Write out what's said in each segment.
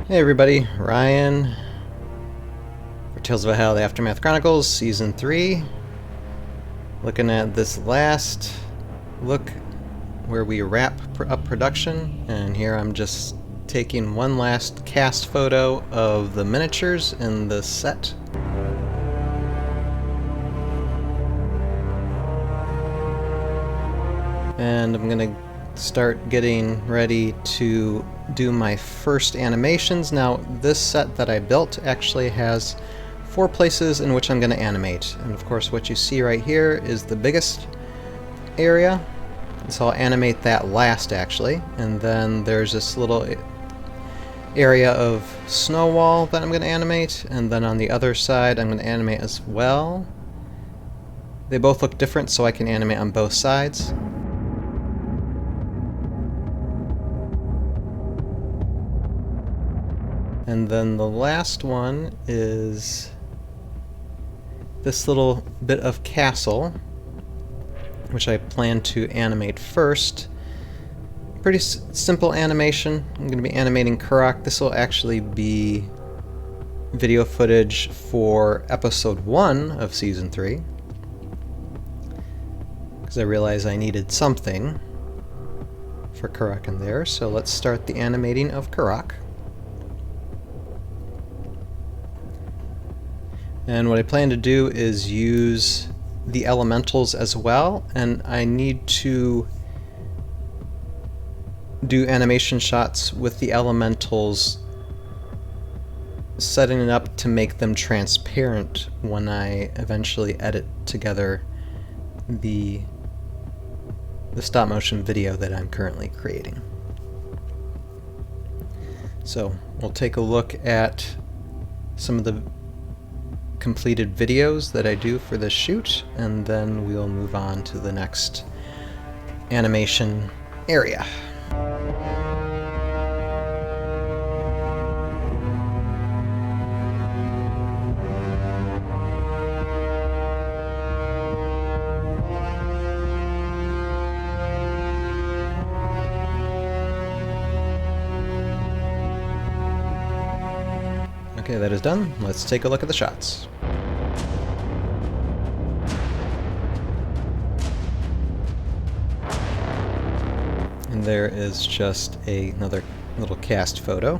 Hey everybody, Ryan for Tales of Valhalla, The Aftermath Chronicles, Season 3. Looking at this last look where we wrap up production, and here I'm just taking one last cast photo of the miniatures in the set. And I'm gonna start getting ready to do my first animations. Now, this set that I built actually has 4 places in which I'm going to animate. And of course, what you see right here is the biggest area. So I'll animate that last, actually. And then there's this little area of snow wall that I'm going to animate. And then on the other side, I'm going to animate as well. They both look different, so I can animate on both sides. And then the last one is this little bit of castle, which I plan to animate first. Pretty simple animation. I'm going to be animating Karak. This will actually be video footage for episode 1 of season 3, because I realized I needed something for Karak in there. So let's start the animating of Karak. And what I plan to do is use the elementals as well, and I need to do animation shots with the elementals, setting it up to make them transparent when I eventually edit together the stop motion video that I'm currently creating. So we'll take a look at some of the completed videos that I do for this shoot, and then we'll move on to the next animation area. Okay, that is done. Let's take a look at the shots. And there is just another little cast photo.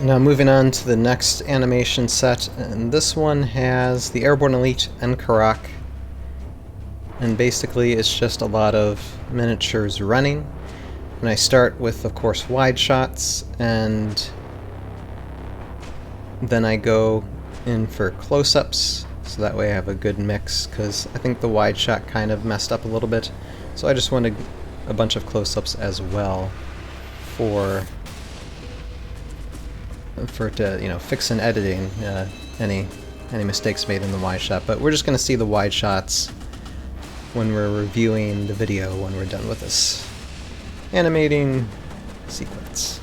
Now moving on to the next animation set, and this one has the Airborne Elite and Karak, and basically it's just a lot of miniatures running. And I start with, of course, wide shots, and then I go in for close-ups, so that way I have a good mix, because I think the wide shot kind of messed up a little bit, so I just wanted a bunch of close-ups as well for it to, fix in editing any mistakes made in the wide shot. But we're just going to see the wide shots when we're reviewing the video when we're done with this animating sequence.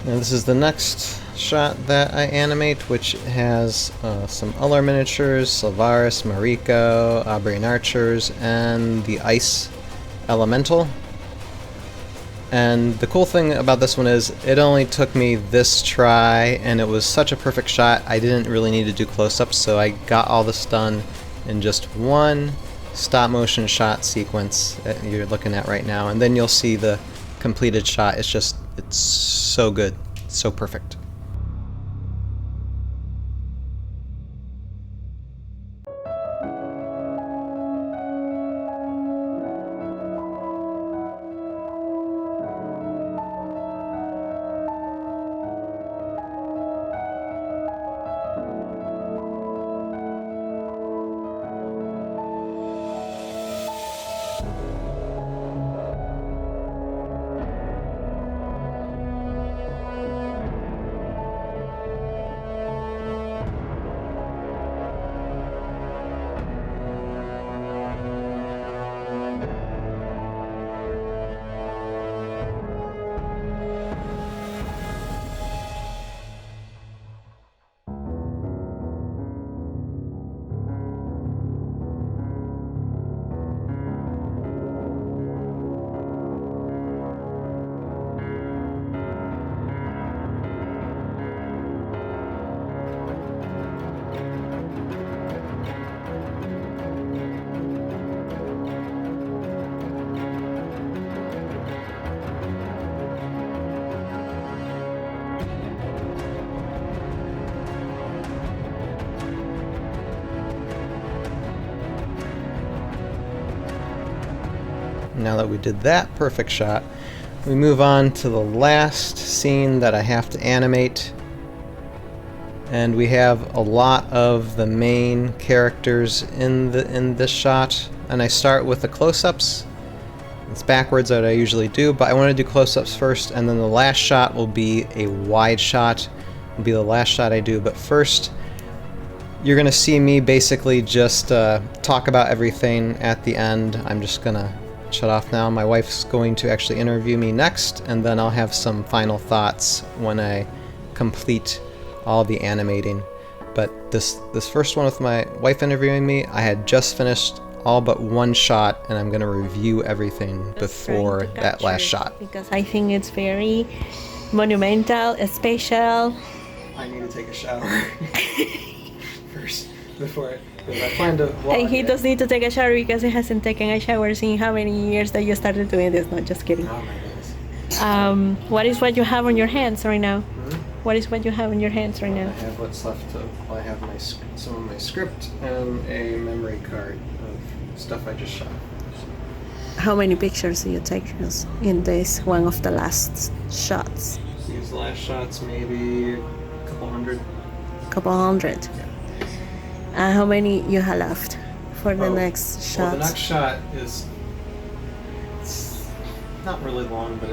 And this is the next shot that I animate, which has some other miniatures, Sylvaris, Mariko, Abrian Archers, and the Ice Elemental. And the cool thing about this one is it only took me this try, and it was such a perfect shot I didn't really need to do close-ups, so I got all this done in just one stop motion shot sequence that you're looking at right now, and then you'll see the completed shot. It's so good, so perfect. Now that we did that perfect shot, we move on to the last scene that I have to animate. And we have a lot of the main characters in this shot. And I start with the close-ups. It's backwards that I usually do, but I want to do close-ups first, and then the last shot will be a wide shot. It'll be the last shot I do, but first you're going to see me basically just talk about everything at the end. I'm just going to shut off now. My wife's going to actually interview me next, and then I'll have some final thoughts when I complete all the animating. But this first one with my wife interviewing me, I had just finished all but one shot, and I'm going to review everything before that last shot. Because I think it's very monumental, special. I need to take a shower first before I plan to vlog. And he does need to take a shower because he hasn't taken a shower in how many years that you started doing this? No, just kidding. Oh my goodness. What is what you have on your hands right now? What is what you have in your hands right now? I have what's left of. I have some of my script and a memory card of stuff I just shot. How many pictures do you take in this one of the last shots? These last shots, maybe a couple hundred. Couple hundred. Yeah. How many you have left for the next shot? Well, the next shot is it's not really long, but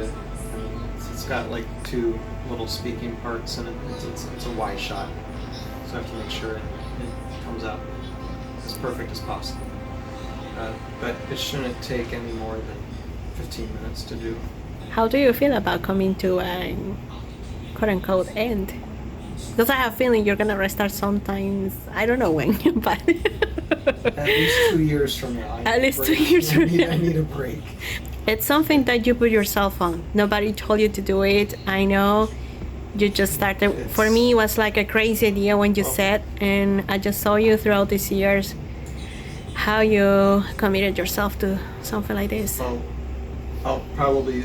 it's got like two little speaking parts, and it's a wide shot, so I have to make sure it comes out as perfect as possible. But it shouldn't take any more than 15 minutes to do. How do you feel about coming to a quote-unquote end? Because I have a feeling you're gonna restart sometimes. I don't know when, but at least 2 years from now. At least 2 years from now. I need a break. It's something that you put yourself on. Nobody told you to do it. I know you just started. For me, it was like a crazy idea when you said, and I just saw you throughout these years how you committed yourself to something like this. I'll probably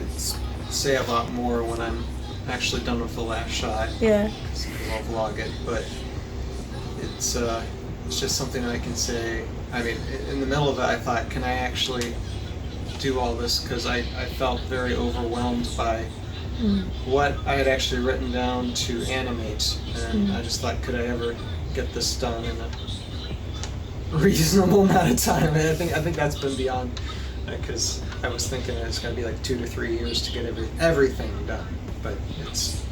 say a lot more when I'm actually done with the last shot. Yeah. I'll vlog it, but it's just something I can say. I mean, in the middle of it, I thought, can I actually do all this? Because I felt very overwhelmed by what I had actually written down to animate, and I just thought, could I ever get this done in a reasonable amount of time? And I think that's been beyond, because I was thinking it's going to be like 2 to 3 years to get everything done, but it's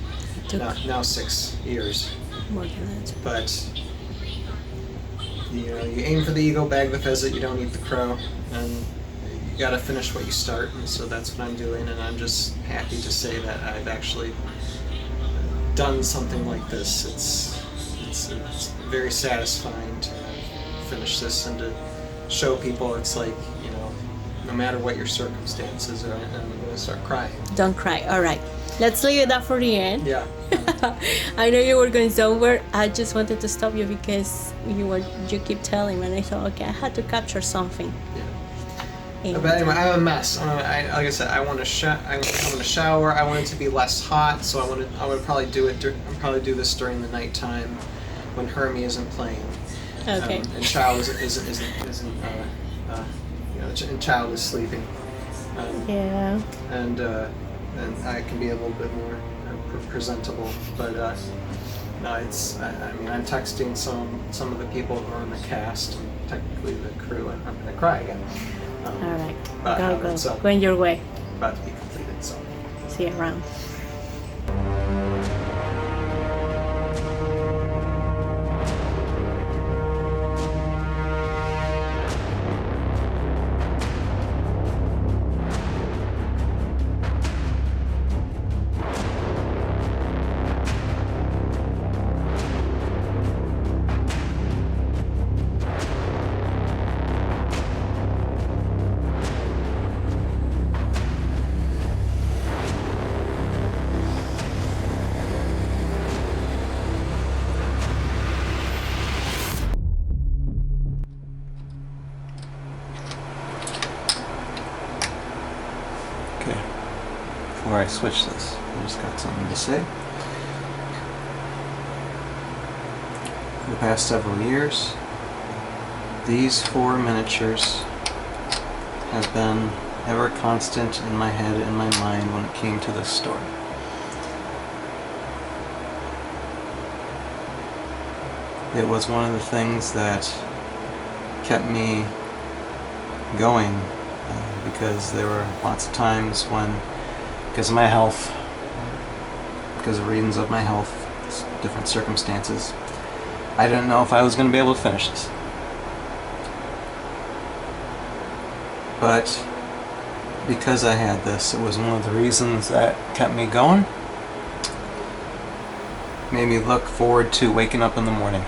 now 6 years. More than that. But you aim for the eagle, bag the pheasant, you don't eat the crow, and you got to finish what you start. And so that's what I'm doing, and I'm just happy to say that I've actually done something like this, it's very satisfying to finish this and to show people it's like, you know, no matter what your circumstances are, and I'm going to start crying. Don't cry. All right. Let's leave it that for the end. Yeah. I know you were going somewhere. I just wanted to stop you because you keep telling me, and I thought, okay, I had to capture something. Yeah. But anyway, I'm a mess. Like I said, I want to shower. I want it to be less hot, so I would probably do this during the nighttime when Hermie isn't playing. Okay. And Child isn't and Child is sleeping. Yeah. And I can be a little bit more presentable. But no, I mean, I'm texting some of the people who are in the cast, and technically the crew, and I'm gonna cry again. All right. Go. So Go in your way. about to be completed. So See you around. before I switch this, I just got something to say. For the past several years, these 4 miniatures have been ever constant in my head and my mind when it came to this story. It was one of the things that kept me going because there were lots of times when, because of my health, because of reasons of my health, different circumstances, I didn't know if I was going to be able to finish this. But because I had this, it was one of the reasons that kept me going, made me look forward to waking up in the morning.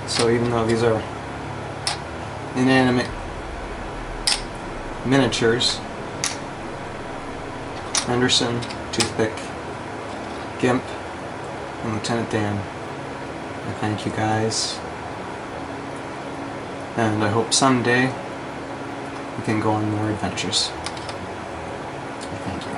So even though these are inanimate miniatures, Henderson, Toothpick, Gimp, and Lieutenant Dan, I thank you guys. And I hope someday we can go on more adventures. Thank you.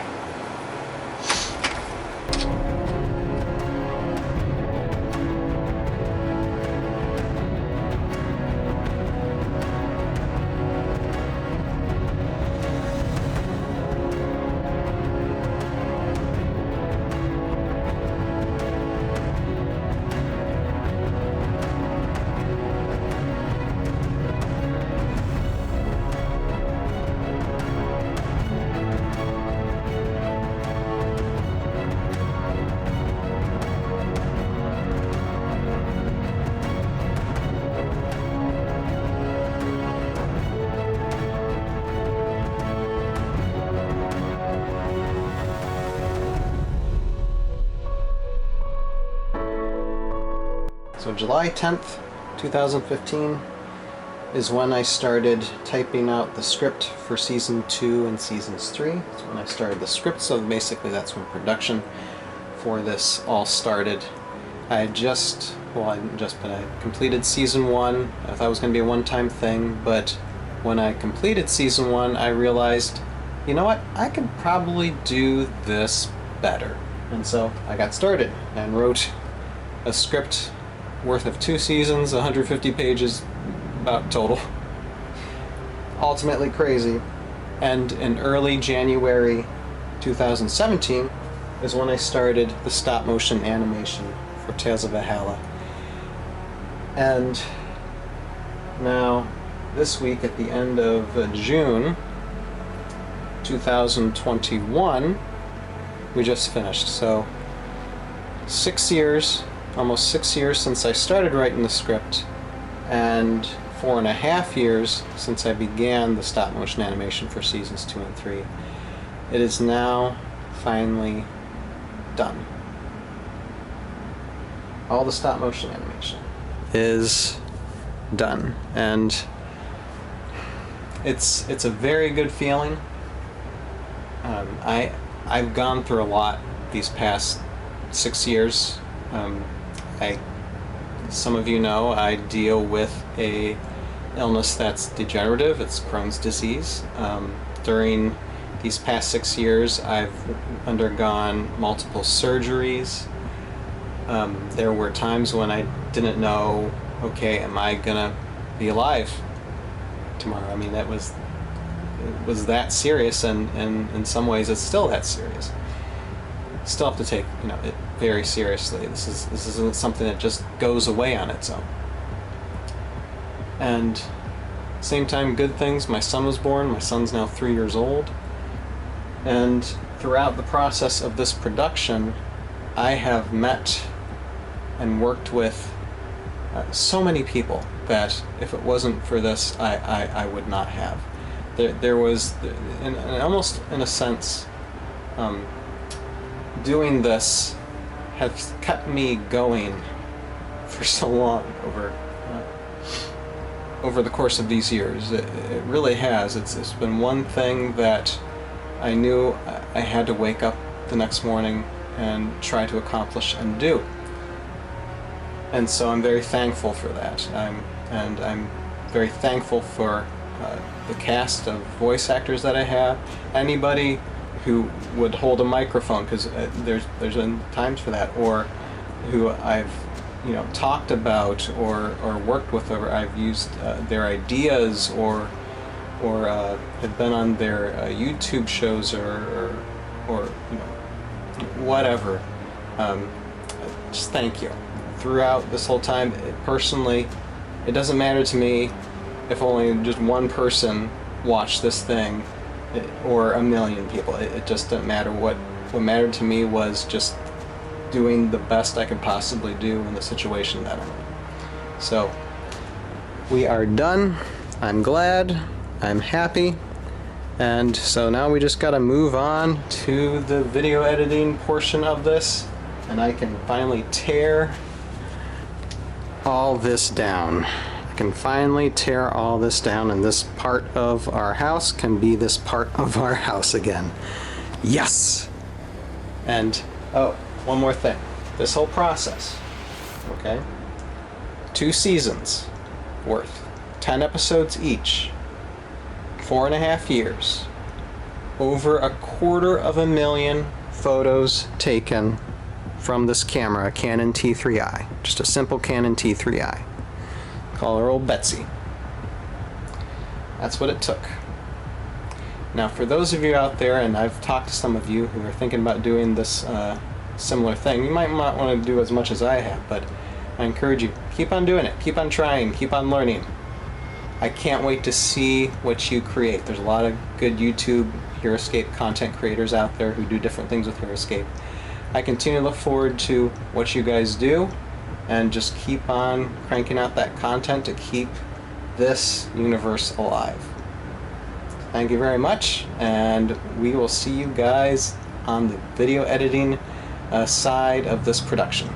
So July 10th, 2015 is when I started typing out the script for Season 2 and Seasons 3. That's when I started the script, so basically that's when production for this all started. I completed Season 1. I thought it was going to be a one-time thing, but when I completed Season 1, I realized, you know what, I could probably do this better. And so I got started and wrote a script worth of 2 seasons, 150 pages about total. Ultimately crazy. And in early January 2017 is when I started the stop motion animation for Tales of Valhalla. And now this week at the end of June 2021 we just finished. So 6 years, almost 6 years since I started writing the script, and 4.5 years since I began the stop motion animation for Seasons 2 and 3. It is now finally done. All the stop motion animation is done, and it's a very good feeling. I've gone through a lot these past 6 years. Some of you know I deal with a illness that's degenerative. It's Crohn's disease. During these past 6 years, I've undergone multiple surgeries. There were times when I didn't know, okay, am I gonna be alive tomorrow? I mean, it was that serious, and in some ways it's still that serious. Still have to take it very seriously. This isn't something that just goes away on its own. And same time, good things. My son was born. My son's now 3 years old. And throughout the process of this production, I have met and worked with so many people that if it wasn't for this, I would not have. There was, almost in a sense, doing this has kept me going for so long over the course of these years. It really has. It's been one thing that I knew I had to wake up the next morning and try to accomplish and do. And so I'm very thankful for that. I'm very thankful for the cast of voice actors that I have. Anybody who would hold a microphone, because there's been times for that, or who I've talked about or worked with, or I've used their ideas or have been on their YouTube shows or whatever. Just thank you. Throughout this whole time, personally, it doesn't matter to me if only just one person watched this thing or a million people. It just doesn't matter. What mattered to me was just doing the best I could possibly do in the situation that I'm in. So we are done. I'm glad. I'm happy. And so now we just gotta move on to the video editing portion of this, and I can finally tear all this down. I can finally tear all this down, and this part of our house can be this part of our house again. Yes! And, oh, one more thing. This whole process, okay? 2 seasons worth, 10 episodes each, 4.5 years, over 250,000 photos taken from this camera, a Canon T3i. Just a simple Canon T3i. Call her old Betsy. That's what it took. Now, for those of you out there, and I've talked to some of you who are thinking about doing this similar thing, you might not want to do as much as I have, but I encourage you, keep on doing it, keep on trying, keep on learning. I can't wait to see what you create. There's a lot of good YouTube Heroscape content creators out there who do different things with Heroscape. I continue to look forward to what you guys do, and just keep on cranking out that content to keep this universe alive. Thank you very much, and we will see you guys on the video editing side of this production.